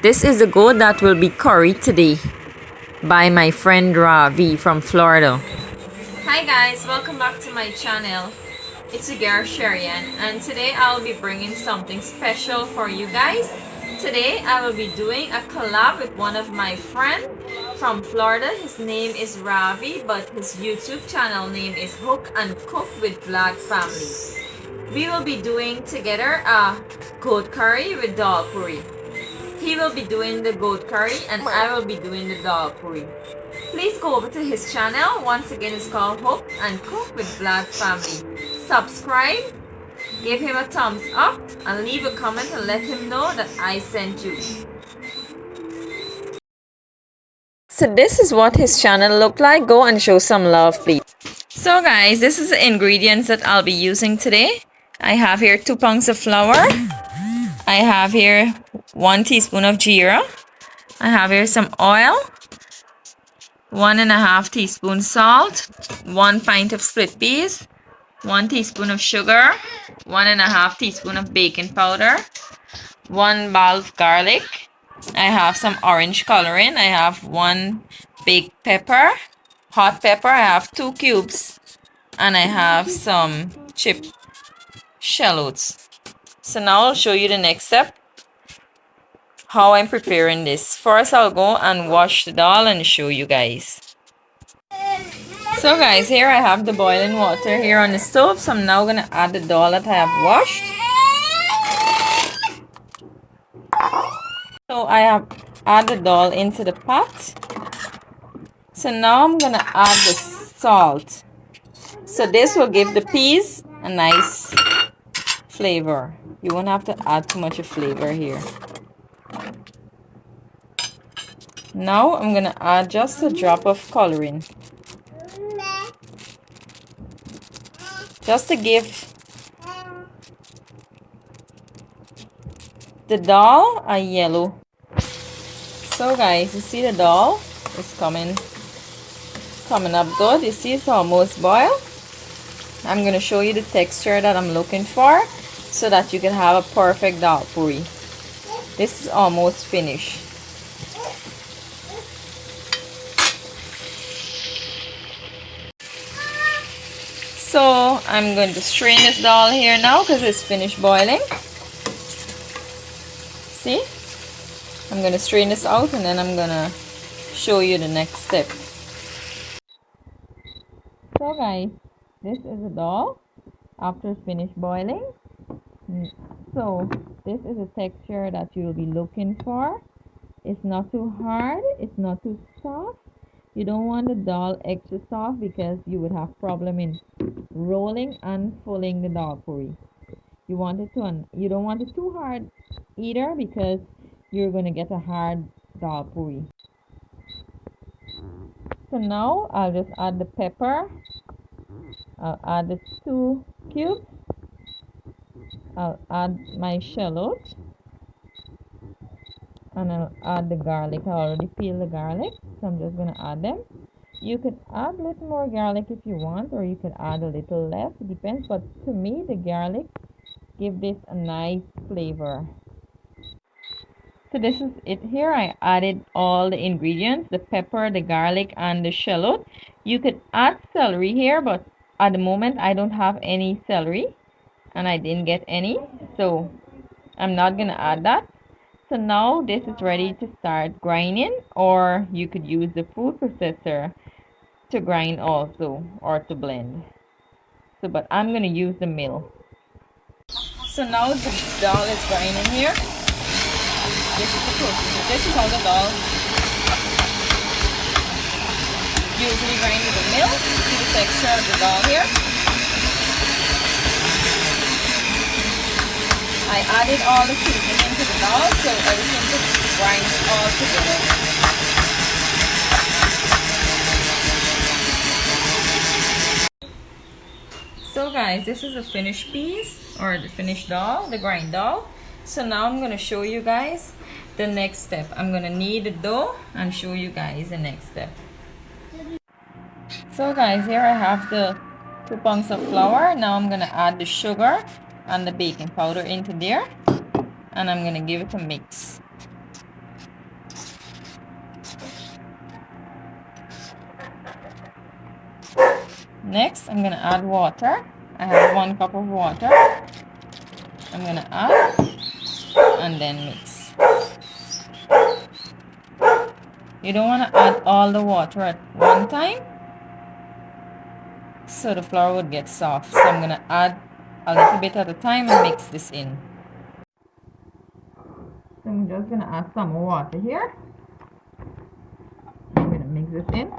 This is a goat that will be curried today by my friend Ravi from Florida. Hi guys, welcome back to my channel. It's Xavier and today I'll be bringing something special for you guys. Today I will be doing a collab with one of my friends from Florida. His name is Ravi, but his YouTube channel name is Hook and Cook with Vlad Family. We will be doing together a goat curry with dal puri. He will be doing the goat curry and I will be doing the dal puri. Please go over to his channel. Once again, it's called Hook and Cook with Vlad Family. Subscribe, give him a thumbs up, and leave a comment and let him know that I sent you. So this is what his channel looked like. Go and show some love, please. So guys, this is the ingredients that I'll be using today. I have here 2 pounds of flour. I have here 1 teaspoon of geerah. I have here some oil, 1.5 teaspoon salt, 1 pint of split peas, 1 teaspoon of sugar, 1.5 teaspoon of baking powder, 1 ball of garlic. I have some orange coloring. I have 1 baked pepper, hot pepper. I have 2 cubes, and I have some chipped shelots. So now I'll show you the next step, how I'm preparing this. First I'll go and wash the dal and show you guys. So guys, here I have the boiling water here on the stove. So I'm now gonna add the dal that I have washed. So I have added the dal into the pot. So now I'm gonna add the salt. So this will give the peas a nice flavor. You won't have to add too much of flavor here. Now I'm gonna add just a drop of coloring, just to give the dal a yellow. So guys, you see the dal is coming up good. You see it's almost boiled. I'm gonna show you the texture that I'm looking for so that you can have a perfect dal puri. This is almost finished. So I'm going to strain this dal here now because it's finished boiling. See? I'm going to strain this out and then I'm going to show you the next step. So guys, this is the dal after it's finished boiling. So this is a texture that you will be looking for. It's not too hard, it's not too soft. You don't want the dal extra soft because you would have problem in rolling and filling the dal puri. You want it to, you don't want it too hard either because you're going to get a hard dal puri. So now I'll just add the pepper. I'll add the 2 cubes. I'll add my shallot. And I'll add the garlic. I already peeled the garlic, so I'm just going to add them. You could add a little more garlic if you want, or you could add a little less. It depends, but to me, the garlic gives this a nice flavor. So this is it here. I added all the ingredients, the pepper, the garlic, and the shallot. You could add celery here, but at the moment, I don't have any celery, and I didn't get any, so I'm not going to add that. So now this is ready to start grinding, or you could use the food processor to grind also, or to blend. So but I'm going to use the mill. So now the dal is grinding here. This is the process. This is how the dal usually grind with the mill. See the texture of the dal here. I added all the seasoning into the dal so everything just grinds all together. So guys, this is the finished piece, or the finished dal, the grind dal. So now I'm going to show you guys the next step. I'm going to knead the dough and show you guys the next step. So guys, here I have the 2 pounds of flour. Now I'm going to add the sugar and the baking powder into there, and I'm gonna give it a mix. Next, I'm going to add water. I have 1 cup of water. I'm going to add and then mix. You don't want to add all the water at one time, so the flour would get soft. So I'm going to add a little bit at a time and mix this in. So I'm just going to add some more water here. I'm going to mix this in.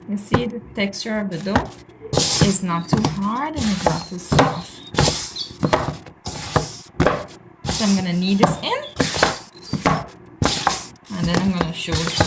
You see the texture of the dough is not too hard and it's not too soft. So I'm going to knead this in and then I'm going to show you.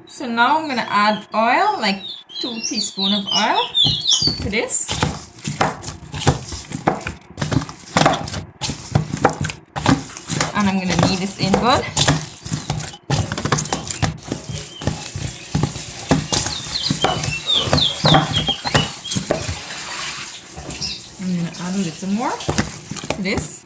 So now I'm going to add oil, like 2 teaspoons of oil to this. And I'm going to knead this in good. I'm going to add a little more to this.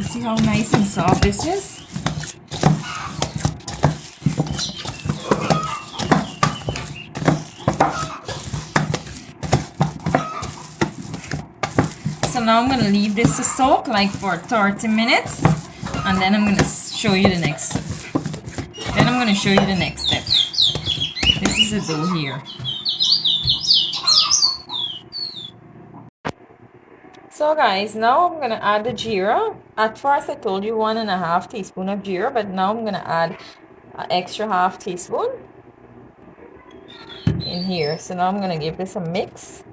See how nice and soft this is? So now I'm going to leave this to soak like for 30 minutes and then I'm going to show you the next step. Then I'm going to show you the next step. This is the dough here. So guys, now I'm going to add the geerah. At first I told you 1.5 teaspoons of geerah, but now I'm going to add an extra half teaspoon in here. So now I'm going to give this a mix.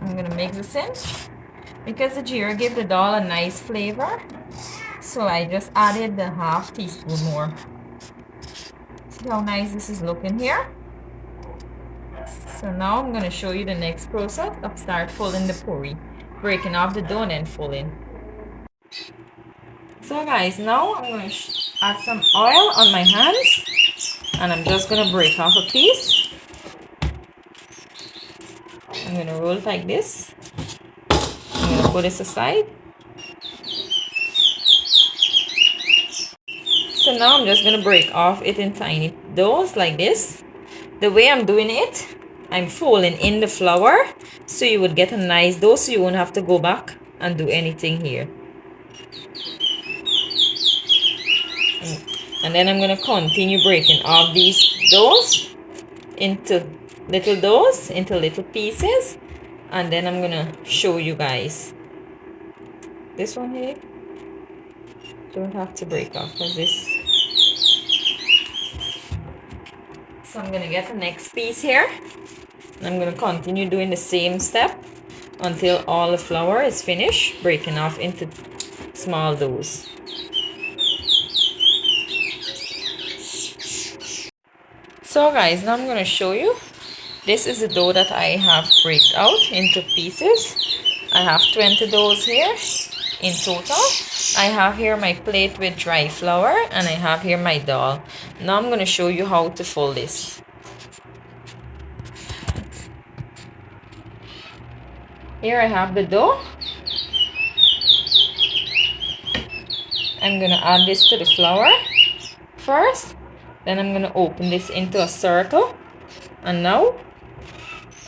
I'm going to mix this in because the geerah gives the dal a nice flavor. So I just added the half teaspoon more. See how nice this is looking here? So now I'm going to show you the next process of start fulling the puree. Breaking off the dough and then fulling. So guys, now I'm going to add some oil on my hands. And I'm just going to break off a piece. I'm going to roll it like this. I'm going to put this aside. So now I'm just going to break off it in tiny doughs like this. The way I'm doing it, I'm folding in the flour so you would get a nice dough so you won't have to go back and do anything here. And then I'm going to continue breaking off these doughs into little doughs, into little pieces. And then I'm going to show you guys. This one here, don't have to break off because this. So I'm going to get the next piece here. And I'm going to continue doing the same step until all the flour is finished, breaking off into small doughs. So guys, now I'm going to show you. This is the dough that I have breaked out into pieces. I have 20 doughs here in total. I have here my plate with dry flour and I have here my dal. Now I'm going to show you how to fold this. Here I have the dough. I'm gonna add this to the flour first. Then I'm gonna open this into a circle. And now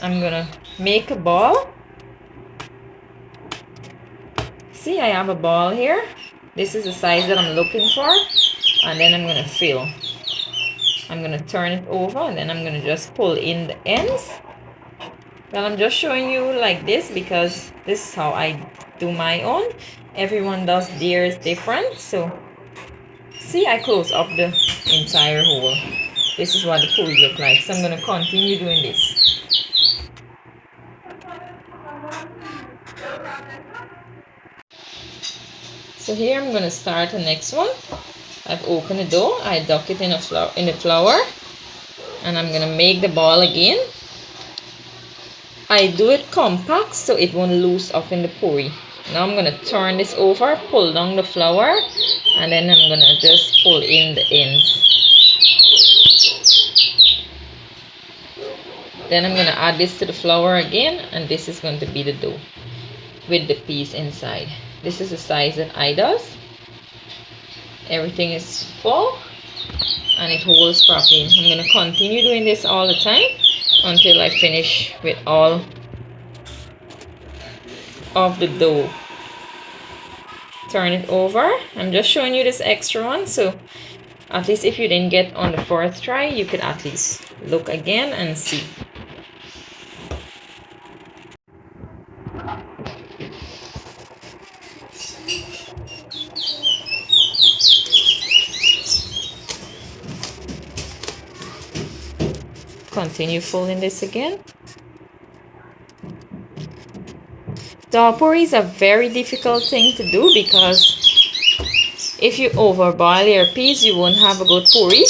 I'm gonna make a ball. See, I have a ball here. This is the size that I'm looking for. And then I'm gonna fill. I'm gonna turn it over and then I'm gonna just pull in the ends. Well, I'm just showing you like this because this is how I do my own. Everyone does theirs different. So see, I close up the entire hole. This is what the puri look like. So I'm gonna continue doing this. So here I'm gonna start the next one. I've opened the dough. I dunk it in the flour, and I'm gonna make the ball again. I do it compact so it won't loose up in the puri. Now I'm gonna turn this over, pull down the flour, and then I'm gonna just pull in the ends. Then I'm gonna add this to the flour again, and this is going to be the dough with the piece inside. This is the size that I does. Everything is full and it holds properly. I'm going to continue doing this all the time until I finish with all of the dough. Turn it over. I'm just showing you this extra one, so at least if you didn't get on the fourth try, you could at least look again and see. Continue folding this again. Dal puri is a very difficult thing to do because if you overboil your peas, you won't have a good puri.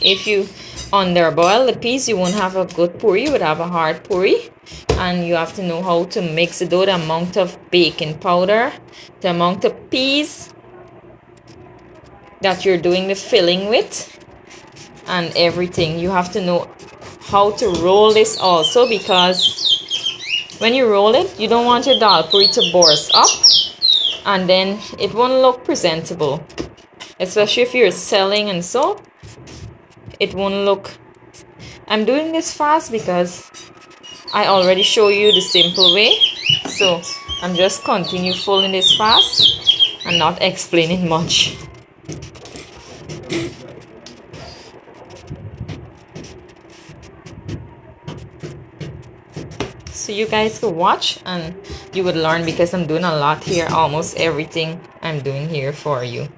If you underboil the peas, you won't have a good puri. You would have a hard puri. And you have to know how to mix the dough, the amount of baking powder, the amount of peas that you're doing the filling with, and everything. You have to know how to roll this also, because when you roll it, you don't want your dal puri to burst up and then it won't look presentable, especially if you're selling, and so it won't look. I'm doing this fast because I already show you the simple way, so I'm just continue folding this fast and not explaining much. So you guys could watch and you would learn, because I'm doing a lot here. Almost everything I'm doing here for you.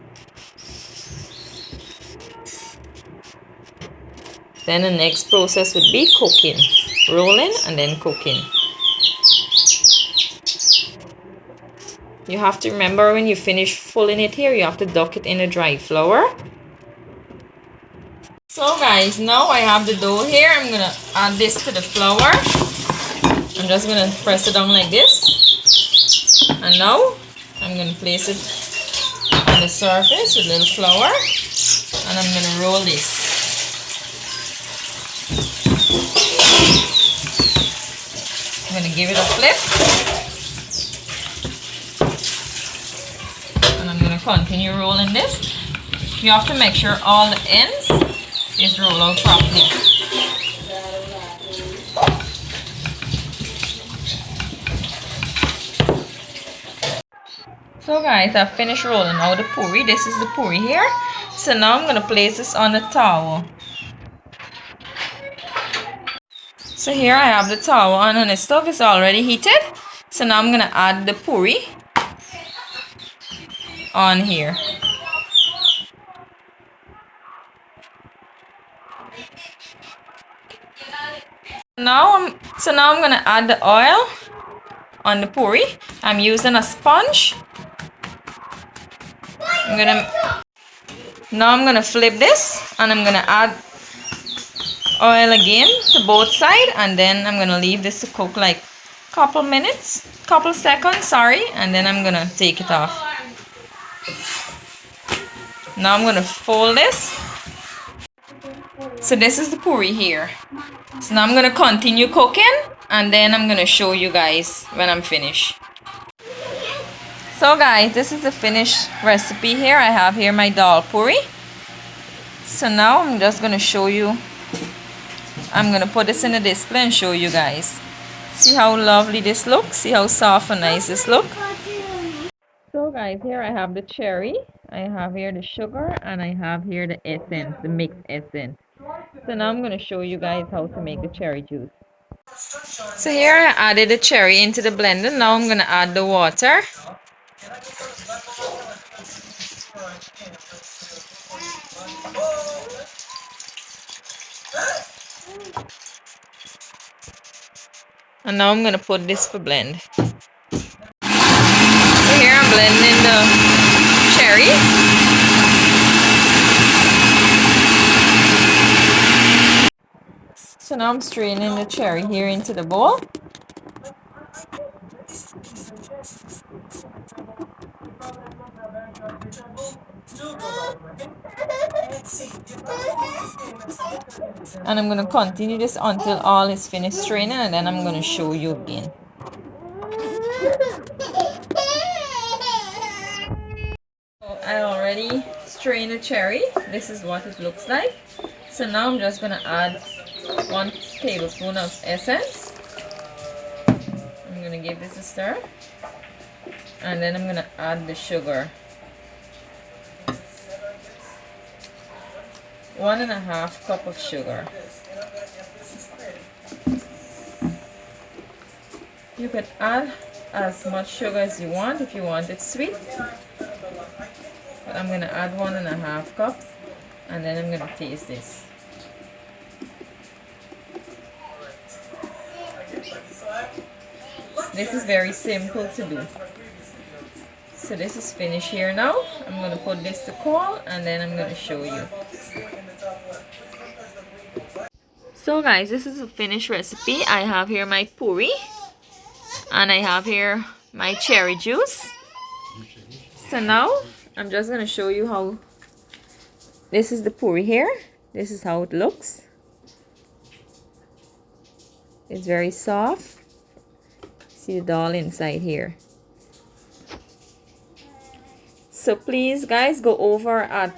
Then the next process would be cooking. Rolling and then cooking. You have to remember, when you finish filling it here, you have to dunk it in the dry flour. So guys, now I have the dough here. I'm going to add this to the flour. I'm just going to press it down like this. And now I'm going to place it on the surface with a little flour. And I'm going to roll this. I'm going to give it a flip. And I'm going to continue rolling this. You have to make sure all the ends is rolled out properly. So guys, I've finished rolling out the puri. This is the puri here. So now I'm going to place this on the towel. So here I have the towel on, and the stove is already heated. So now I'm going to add the puri on here. So now I'm going to add the oil on the puri. I'm using a sponge. Now I'm gonna flip this, and I'm gonna add oil again to both sides, and then I'm gonna leave this to cook like couple seconds, sorry, and then I'm gonna take it off. Now I'm gonna fold this. So this is the puri here. So now I'm gonna continue cooking, and then I'm gonna show you guys when I'm finished. So guys, this is the finished recipe here. I have here my dal puri. So now I'm just going to show you. I'm going to put this in the display and show you guys. See how lovely this looks? See how soft and nice this looks? So guys, here I have the cherry. I have here the sugar, and I have here the essence, the mixed essence. So now I'm going to show you guys how to make the cherry juice. So here I added the cherry into the blender. Now I'm going to add the water. And now I'm going to put this for blend. So here I'm blending the cherry. So now I'm straining the cherry here into the bowl. And I'm going to continue this until all is finished straining, and then I'm going to show you again. So I already strained the cherry. This is what it looks like. So now I'm just going to add 1 tablespoon of essence. I'm going to give this a stir. And then I'm going to add the sugar. 1.5 cup of sugar. You could add as much sugar as you want if you want it sweet. But I'm going to add 1.5 cups, and then I'm going to taste this. This is very simple to do. So this is finished here now. I'm going to put this to cool, and then I'm going to show you. So guys, this is a finished recipe. I have here my puri, and I have here my cherry juice. So now I'm just going to show you how this is the puri here. This is how it looks. It's very soft. See the dal inside here. So please guys, go over at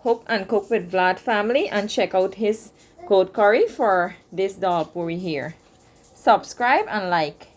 Hook and Cook with Vlad family and check out his goat curry for this dal puri here. Subscribe and like.